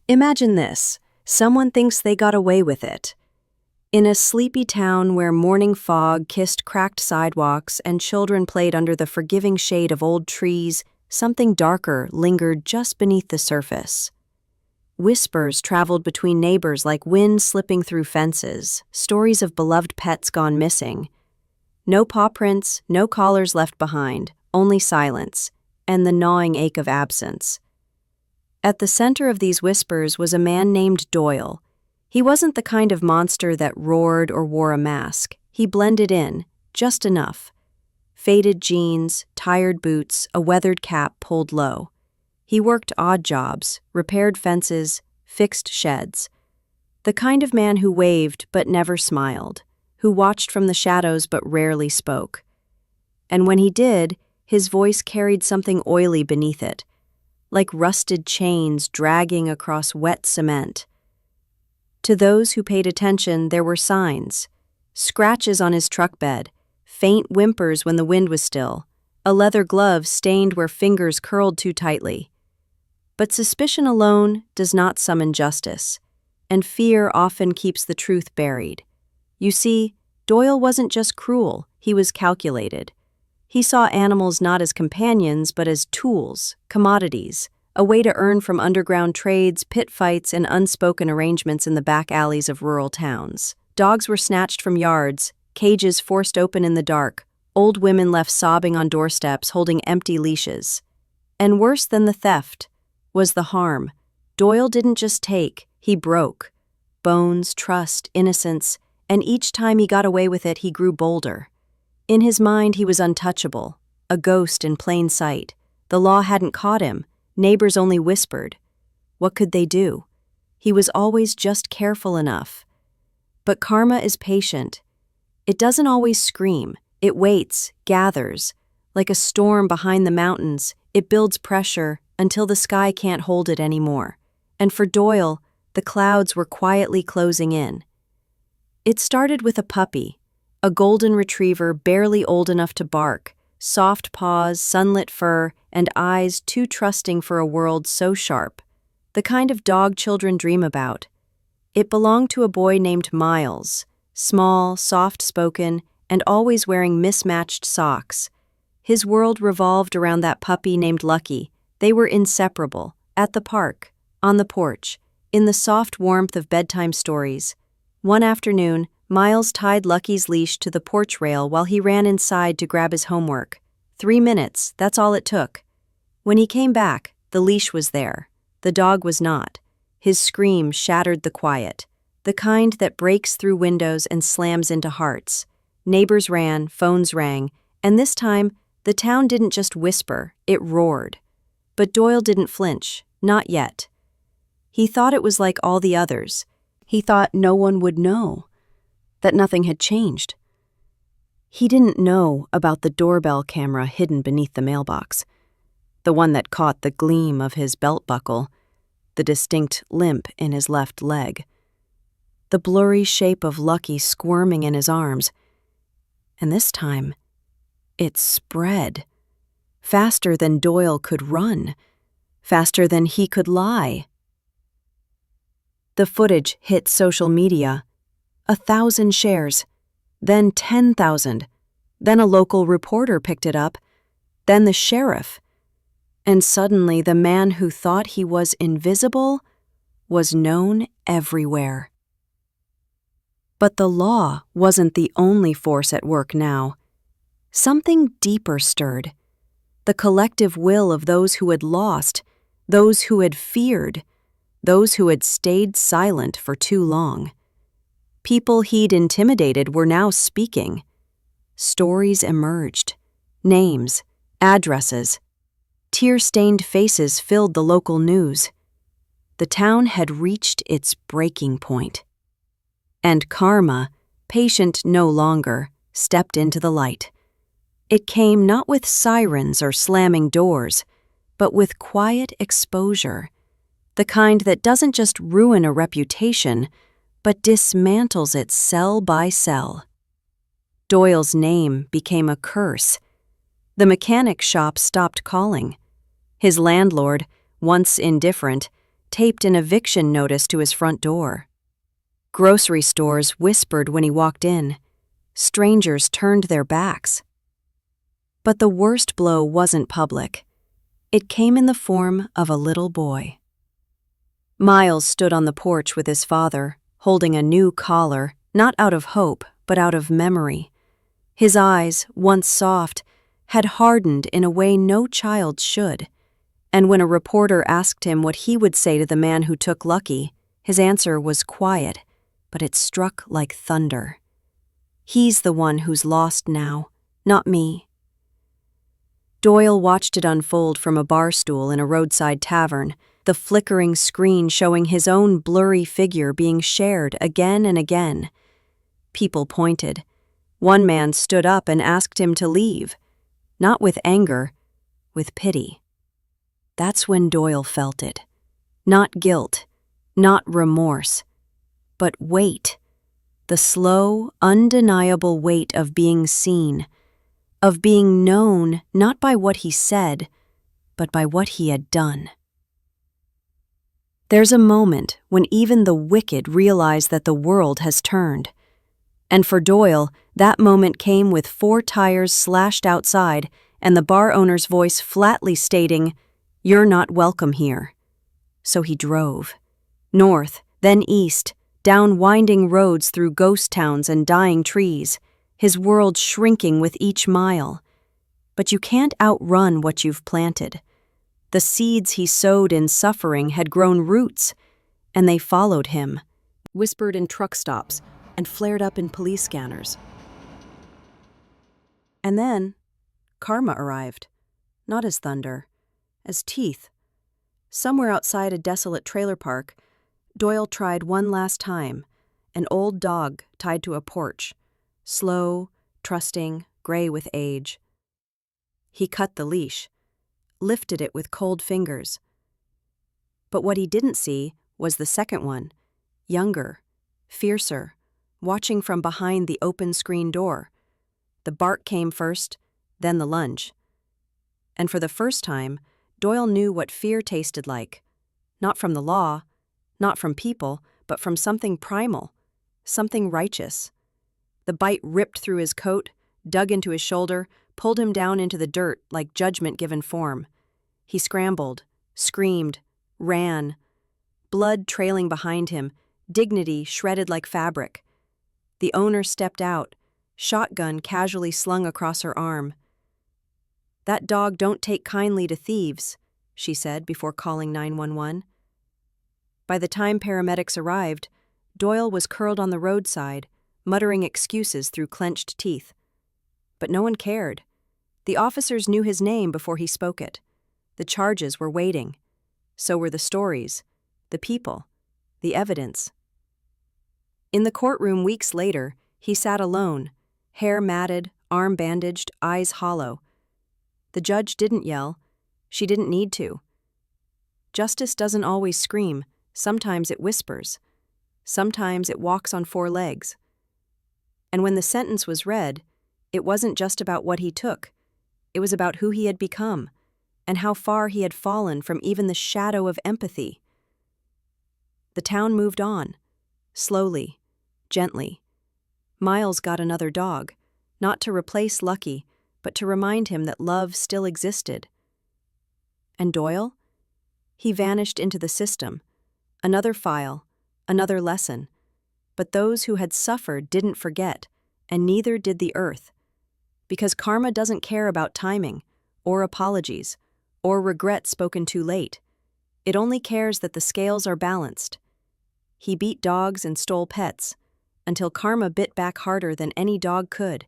Imagine this. Someone thinks they got away with it. In a sleepy town where morning fog kissed cracked sidewalks and children played under the forgiving shade of old trees, something darker lingered just beneath the surface. Whispers traveled between neighbors like wind slipping through fences, stories of beloved pets gone missing. No paw prints, no collars left behind, only silence, and the gnawing ache of absence. At the center of these whispers was a man named Doyle. He wasn't the kind of monster that roared or wore a mask. He blended in, just enough. Faded jeans, tired boots, a weathered cap pulled low. He worked odd jobs, repaired fences, fixed sheds. The kind of man who waved but never smiled, who watched from the shadows but rarely spoke. And when he did, his voice carried something oily beneath it, like rusted chains dragging across wet cement. To those who paid attention, there were signs. Scratches on his truck bed, faint whimpers when the wind was still, a leather glove stained where fingers curled too tightly. But suspicion alone does not summon justice, and fear often keeps the truth buried. You see, Doyle wasn't just cruel, he was calculated. He saw animals not as companions but as tools, commodities, a way to earn from underground trades, pit fights, and unspoken arrangements in the back alleys of rural towns. Dogs were snatched from yards, cages forced open in the dark, old women left sobbing on doorsteps holding empty leashes. And worse than the theft was the harm. Doyle didn't just take, he broke. Bones, trust, innocence, and each time he got away with it, he grew bolder. In his mind, he was untouchable, a ghost in plain sight. The law hadn't caught him, neighbors only whispered. What could they do? He was always just careful enough. But karma is patient. It doesn't always scream. It waits, gathers. Like a storm behind the mountains, it builds pressure until the sky can't hold it anymore. And for Doyle, the clouds were quietly closing in. It started with a puppy, a golden retriever barely old enough to bark, soft paws, sunlit fur, and eyes too trusting for a world so sharp. The kind of dog children dream about. It belonged to a boy named Miles, small, soft-spoken, and always wearing mismatched socks. His world revolved around that puppy named Lucky. They were inseparable, at the park, on the porch, in the soft warmth of bedtime stories. One afternoon, Miles tied Lucky's leash to the porch rail while he ran inside to grab his homework. 3 minutes, that's all it took. When he came back, the leash was there. The dog was not. His scream shattered the quiet, the kind that breaks through windows and slams into hearts. Neighbors ran, phones rang, and this time, the town didn't just whisper, it roared. But Doyle didn't flinch, not yet. He thought it was like all the others. He thought no one would know, that nothing had changed. He didn't know about the doorbell camera hidden beneath the mailbox, the one that caught the gleam of his belt buckle, the distinct limp in his left leg, the blurry shape of Lucky squirming in his arms. And this time, it spread. Faster than Doyle could run, faster than he could lie. The footage hit social media. 1,000 shares, then 10,000, then a local reporter picked it up, then the sheriff. And suddenly the man who thought he was invisible was known everywhere. But the law wasn't the only force at work now. Something deeper stirred. The collective will of those who had lost, those who had feared, those who had stayed silent for too long. People he'd intimidated were now speaking. Stories emerged. Names, addresses, tear-stained faces filled the local news. The town had reached its breaking point. And karma, patient no longer, stepped into the light. It came not with sirens or slamming doors, but with quiet exposure, the kind that doesn't just ruin a reputation, but dismantles it cell by cell. Doyle's name became a curse. The mechanic shop stopped calling. His landlord, once indifferent, taped an eviction notice to his front door. Grocery stores whispered when he walked in. Strangers turned their backs. But the worst blow wasn't public. It came in the form of a little boy. Miles stood on the porch with his father, holding a new collar, not out of hope, but out of memory. His eyes, once soft, had hardened in a way no child should, and when a reporter asked him what he would say to the man who took Lucky, his answer was quiet, but it struck like thunder. He's the one who's lost now, not me. Doyle watched it unfold from a bar stool in a roadside tavern, the flickering screen showing his own blurry figure being shared again and again. People pointed. One man stood up and asked him to leave, not with anger, with pity. That's when Doyle felt it. Not guilt, not remorse, but weight. The slow, undeniable weight of being seen, of being known not by what he said, but by what he had done. There's a moment when even the wicked realize that the world has turned. And for Doyle, that moment came with 4 tires slashed outside and the bar owner's voice flatly stating, "You're not welcome here." So he drove. North, then east, down winding roads through ghost towns and dying trees, his world shrinking with each mile. But you can't outrun what you've planted. The seeds he sowed in suffering had grown roots, and they followed him, whispered in truck stops, and flared up in police scanners. And then, karma arrived, not as thunder, as teeth. Somewhere outside a desolate trailer park, Doyle tried one last time, an old dog tied to a porch, slow, trusting, gray with age. He cut the leash, lifted it with cold fingers. But what he didn't see was the second one, younger, fiercer, watching from behind the open screen door. The bark came first, then the lunge. And for the first time, Doyle knew what fear tasted like, not from the law, not from people, but from something primal, something righteous. The bite ripped through his coat, dug into his shoulder, pulled him down into the dirt like judgment given form. He scrambled, screamed, ran, blood trailing behind him, dignity shredded like fabric. The owner stepped out, shotgun casually slung across her arm. "That dog don't take kindly to thieves," she said before calling 911. By the time paramedics arrived, Doyle was curled on the roadside, muttering excuses through clenched teeth. But no one cared. The officers knew his name before he spoke it. The charges were waiting. So were the stories, the people, the evidence. In the courtroom weeks later, he sat alone, hair matted, arm bandaged, eyes hollow. The judge didn't yell. She didn't need to. Justice doesn't always scream. Sometimes it whispers. Sometimes it walks on 4 legs. And when the sentence was read, it wasn't just about what he took. It was about who he had become, and how far he had fallen from even the shadow of empathy. The town moved on, slowly, gently. Miles got another dog, not to replace Lucky, but to remind him that love still existed. And Doyle? He vanished into the system. Another file, another lesson. But those who had suffered didn't forget, and neither did the earth. Because karma doesn't care about timing, or apologies, or regret spoken too late. It only cares that the scales are balanced. He beat dogs and stole pets, until karma bit back harder than any dog could.